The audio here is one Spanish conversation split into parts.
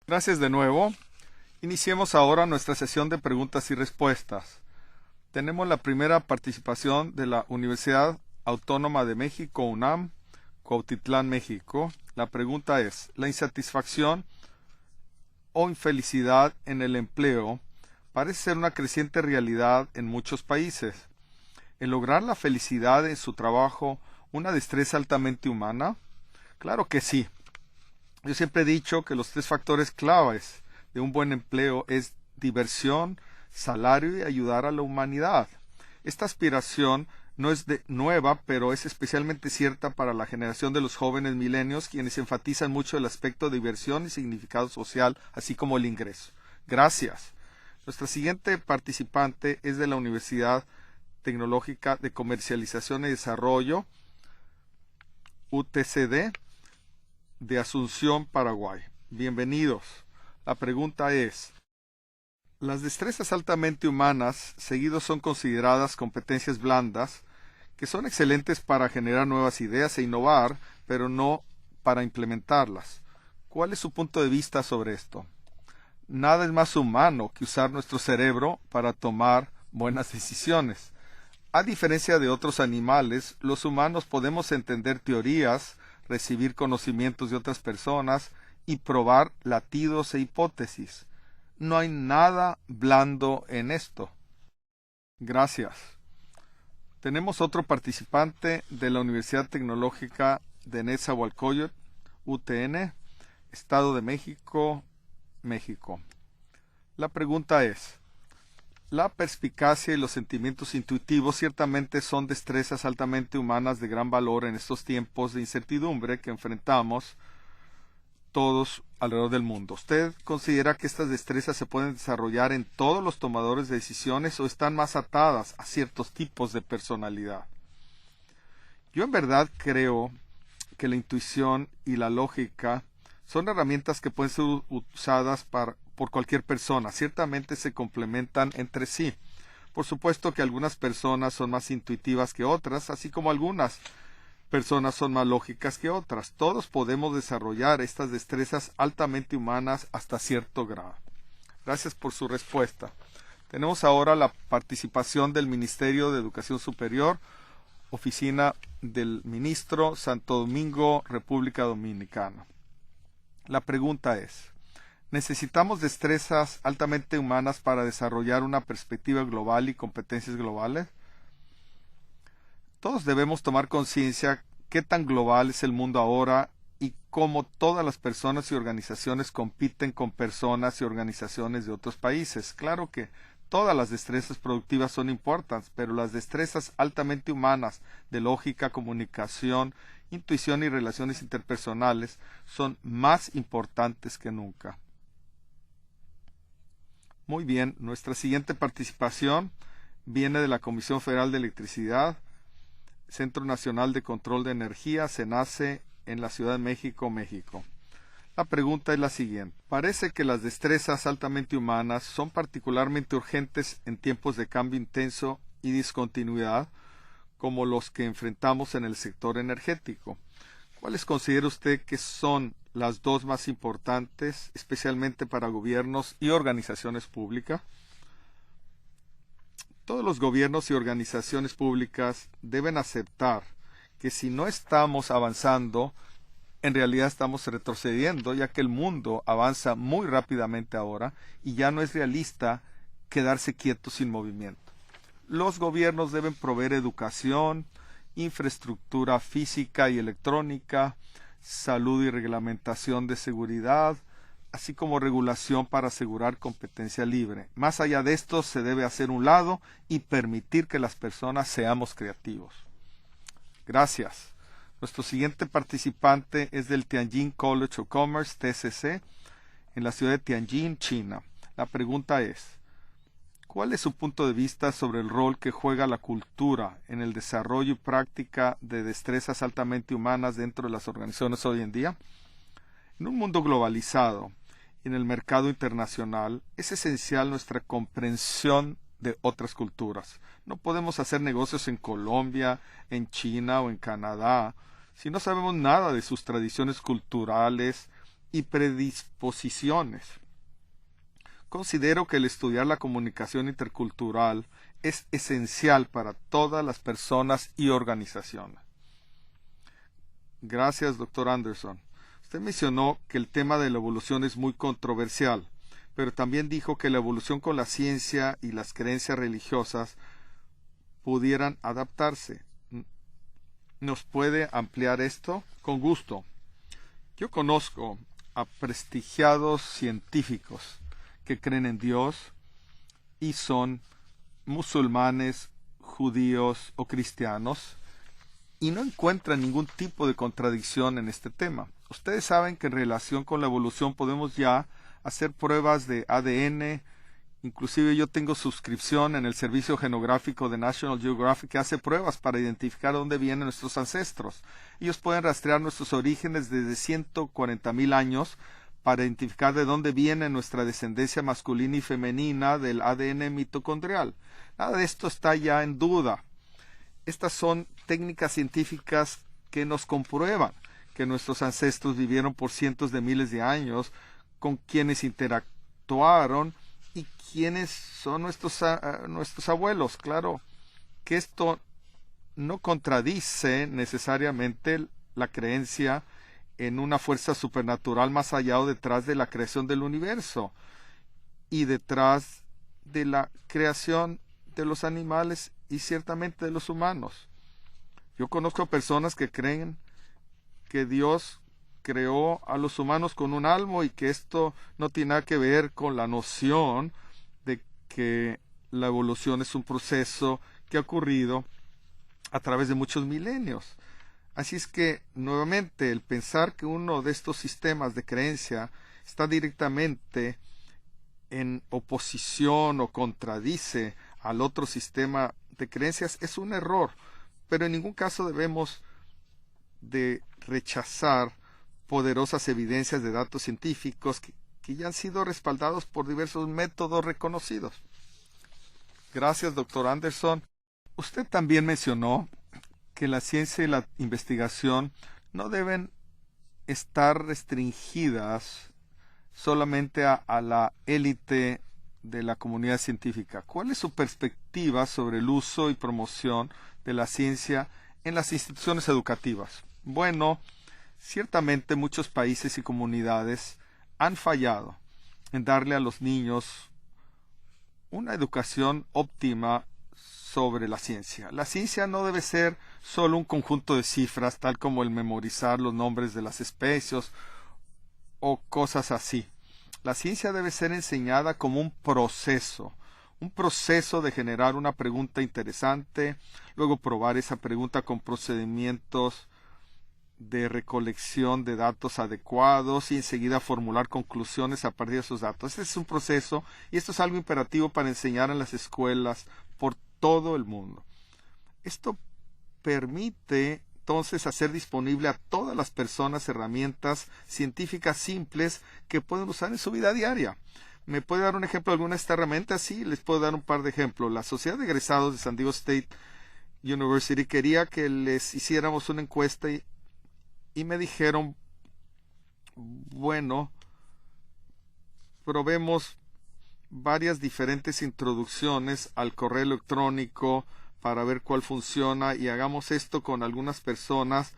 Gracias de nuevo. Iniciemos ahora nuestra sesión de preguntas y respuestas. Tenemos la primera participación de la Universidad Autónoma de México, UNAM, Cuautitlán, México. La pregunta es: ¿la insatisfacción o infelicidad en el empleo parece ser una creciente realidad en muchos países? ¿El lograr la felicidad en su trabajo una destreza altamente humana? Claro que sí. Yo siempre he dicho que los 3 factores claves de un buen empleo es diversión, salario y ayudar a la humanidad. Esta aspiración no es nueva, pero es especialmente cierta para la generación de los jóvenes milenios, quienes enfatizan mucho el aspecto de diversión y significado social, así como el ingreso. Gracias. Nuestra siguiente participante es de la Universidad Tecnológica de Comercialización y Desarrollo, UTCD, de Asunción, Paraguay. Bienvenidos. La pregunta es: las destrezas altamente humanas seguidos son consideradas competencias blandas, que son excelentes para generar nuevas ideas e innovar, pero no para implementarlas. ¿Cuál es su punto de vista sobre esto? Nada es más humano que usar nuestro cerebro para tomar buenas decisiones. A diferencia de otros animales, los humanos podemos entender teorías, recibir conocimientos de otras personas y probar latidos e hipótesis. No hay nada blando en esto. Gracias. Tenemos otro participante de la Universidad Tecnológica de Nezahualcóyotl, UTN, Estado de México, México. La pregunta es: la perspicacia y los sentimientos intuitivos ciertamente son destrezas altamente humanas de gran valor en estos tiempos de incertidumbre que enfrentamos todos alrededor del mundo. ¿Usted considera que estas destrezas se pueden desarrollar en todos los tomadores de decisiones o están más atadas a ciertos tipos de personalidad? Yo en verdad creo que la intuición y la lógica son herramientas que pueden ser usadas por cualquier persona. Ciertamente se complementan entre sí. Por supuesto que algunas personas son más intuitivas que otras, así como algunas personas son más lógicas que otras. Todos podemos desarrollar estas destrezas altamente humanas hasta cierto grado. Gracias por su respuesta. Tenemos ahora la participación del Ministerio de Educación Superior, Oficina del Ministro, Santo Domingo, República Dominicana. La pregunta es: ¿necesitamos destrezas altamente humanas para desarrollar una perspectiva global y competencias globales? Todos debemos tomar conciencia qué tan global es el mundo ahora y cómo todas las personas y organizaciones compiten con personas y organizaciones de otros países. Claro que todas las destrezas productivas son importantes, pero las destrezas altamente humanas de lógica, comunicación, intuición y relaciones interpersonales son más importantes que nunca. Muy bien, nuestra siguiente participación viene de la Comisión Federal de Electricidad, Centro Nacional de Control de Energía, CENACE, en la Ciudad de México, México. La pregunta es la siguiente: parece que las destrezas altamente humanas son particularmente urgentes en tiempos de cambio intenso y discontinuidad, como los que enfrentamos en el sector energético. ¿Cuáles considera usted que son las dos más importantes, especialmente para gobiernos y organizaciones públicas? Todos los gobiernos y organizaciones públicas deben aceptar que si no estamos avanzando, en realidad estamos retrocediendo, ya que el mundo avanza muy rápidamente ahora y ya no es realista quedarse quieto sin movimiento. Los gobiernos deben proveer educación, infraestructura física y electrónica, salud y reglamentación de seguridad, así como regulación para asegurar competencia libre. Más allá de esto, se debe hacer un lado y permitir que las personas seamos creativos. Gracias. Nuestro siguiente participante es del Tianjin College of Commerce, TCC, en la ciudad de Tianjin, China. La pregunta es: ¿cuál es su punto de vista sobre el rol que juega la cultura en el desarrollo y práctica de destrezas altamente humanas dentro de las organizaciones hoy en día? En un mundo globalizado y en el mercado internacional, es esencial nuestra comprensión de otras culturas. No podemos hacer negocios en Colombia, en China o en Canadá si no sabemos nada de sus tradiciones culturales, y predisposiciones. Considero que el estudiar la comunicación intercultural es esencial para todas las personas y organizaciones. Gracias, doctor Anderson. Usted mencionó que el tema de la evolución es muy controversial, pero también dijo que la evolución con la ciencia y las creencias religiosas pudieran adaptarse. ¿Nos puede ampliar esto? Con gusto. Yo conozco a prestigiados científicos que creen en Dios y son musulmanes, judíos o cristianos y no encuentran ningún tipo de contradicción en este tema. Ustedes saben que en relación con la evolución podemos ya hacer pruebas de ADN. Inclusive yo tengo suscripción en el servicio genográfico de National Geographic que hace pruebas para identificar dónde vienen nuestros ancestros. Ellos pueden rastrear nuestros orígenes desde 140,000 años para identificar de dónde viene nuestra descendencia masculina y femenina del ADN mitocondrial. Nada de esto está ya en duda. Estas son técnicas científicas que nos comprueban que nuestros ancestros vivieron por cientos de miles de años, con quienes interactuaron y quiénes son nuestros abuelos. Claro que esto no contradice necesariamente la creencia en una fuerza supernatural más allá o detrás de la creación del universo y detrás de la creación de los animales y ciertamente de los humanos. Yo conozco personas que creen que Dios creó a los humanos con un alma y que esto no tiene nada que ver con la noción de que la evolución es un proceso que ha ocurrido a través de muchos milenios. Así es que, nuevamente, el pensar que uno de estos sistemas de creencia está directamente en oposición o contradice al otro sistema de creencias es un error, pero en ningún caso debemos de rechazar poderosas evidencias de datos científicos que ya han sido respaldados por diversos métodos reconocidos. Gracias, doctor Anderson. Usted también mencionó que la ciencia y la investigación no deben estar restringidas solamente a la élite de la comunidad científica. ¿Cuál es su perspectiva sobre el uso y promoción de la ciencia en las instituciones educativas? Bueno, ciertamente muchos países y comunidades han fallado en darle a los niños una educación óptima sobre la ciencia. La ciencia no debe ser solo un conjunto de cifras, tal como el memorizar los nombres de las especies o cosas así. La ciencia debe ser enseñada como un proceso de generar una pregunta interesante, luego probar esa pregunta con procedimientos de recolección de datos adecuados y enseguida formular conclusiones a partir de esos datos. Este es un proceso y esto es algo imperativo para enseñar en las escuelas por todo el mundo. Esto permite entonces hacer disponible a todas las personas herramientas científicas simples que pueden usar en su vida diaria. ¿Me puede dar un ejemplo de alguna de estas herramientas? Sí, les puedo dar un par de ejemplos. La Sociedad de Egresados de San Diego State University quería que les hiciéramos una encuesta y me dijeron, bueno, probemos varias diferentes introducciones al correo electrónico para ver cuál funciona y hagamos esto con algunas personas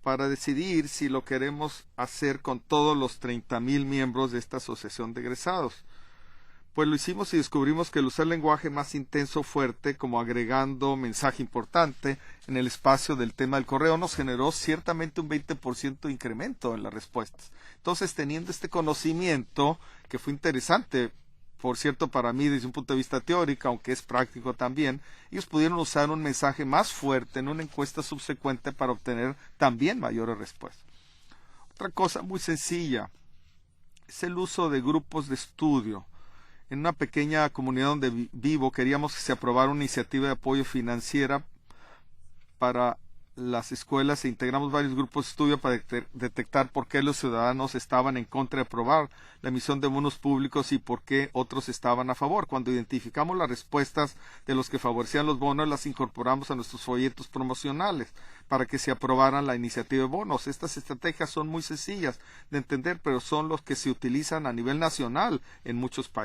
para decidir si lo queremos hacer con todos los 30,000 miembros de esta asociación de egresados. Pues lo hicimos y descubrimos que el usar lenguaje más intenso, fuerte, como agregando mensaje importante en el espacio del tema del correo, nos generó ciertamente un 20% de incremento en las respuestas. Entonces, teniendo este conocimiento, que fue interesante, por cierto, para mí desde un punto de vista teórico, aunque es práctico también, ellos pudieron usar un mensaje más fuerte en una encuesta subsecuente para obtener también mayores respuestas. Otra cosa muy sencilla es el uso de grupos de estudio. En una pequeña comunidad donde vivo queríamos que se aprobara una iniciativa de apoyo financiera para las escuelas e integramos varios grupos de estudio para detectar por qué los ciudadanos estaban en contra de aprobar la emisión de bonos públicos y por qué otros estaban a favor. Cuando identificamos las respuestas de los que favorecían los bonos, las incorporamos a nuestros folletos promocionales para que se aprobaran la iniciativa de bonos. Estas estrategias son muy sencillas de entender, pero son los que se utilizan a nivel nacional en muchos países.